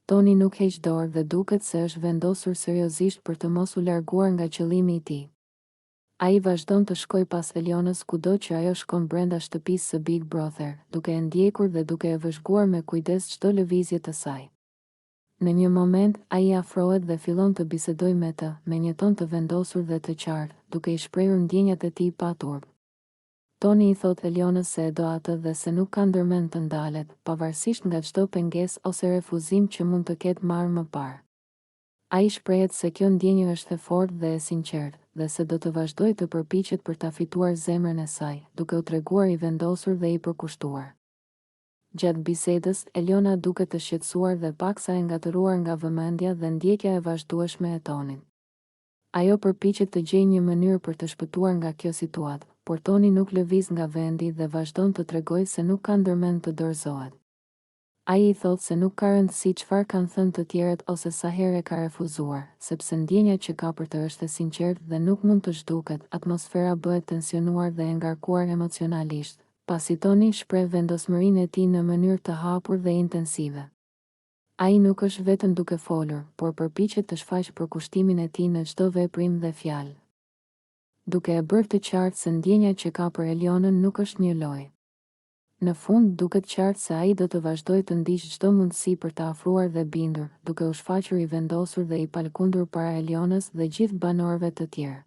Toni nuk heq dorë dhe duket se është vendosur seriozisht për të mos u larguar nga qëllimi i tij. Ai vazhdon të shkoj pas Elionës kudo që ajo shkon brenda shtëpisë së Big Brother, duke e ndjekur dhe duke e vëzhguar me kujdes çdo lëvizje të saj. Në një moment, ai afrohet dhe fillon të bisedojë me të, me një ton të vendosur dhe të qartë, duke i shprehur ndjenjat e tij pa turp. Toni i thot Elionës se e do atë dhe se nuk ka ndërmend të ndalet, pavarësisht nga çdo pengesë ose refuzim që mund të ketë marrë më parë. Ai shprehet se kjo ndjenjë është e fortë dhe e sinqertë, dhe se do të vazhdojë të përpiqet për ta fituar zemrën e saj, duke u treguar i vendosur dhe i përkushtuar. Gjatë bisedës, Eliona duket të shqetësuar dhe paksa e ngatëruar nga vëmendja dhe ndjekja e vazhdueshme e Tonit. Ajo përpiqet të gjejë një mënyrë për të shpëtuar nga kjo situatë, por Toni nuk lëviz nga vendi dhe vazhdon të tregojë se nuk ka ndërmend të dorëzohet. Ai i thot se nuk ka rëndësi çfarë kanë thënë të tjerët ose sa herë e ka refuzuar, sepse ndjenja që ka për të është e sinqertë dhe nuk mund të zhduket. Atmosfera bëhet tensionuar dhe e ngarkuar emocionalisht, pasi Toni shpreh vendosmërinë e tij në mënyrë të hapur dhe intensive. Ai nuk është vetëm duke folur, por përpiqet të shfaqë përkushtimin e tij në çdo veprim dhe fjalë, duke e bërë të qartë se ndjenja që ka për Elionën nuk është një lojë. Në fund duket qartë se ai do të vazhdojë të ndiqë çdo mundësi për të afruar dhe bindur, duke u shfaqur i vendosur dhe i palkundur para Elionës dhe gjithë banorëve të tjerë.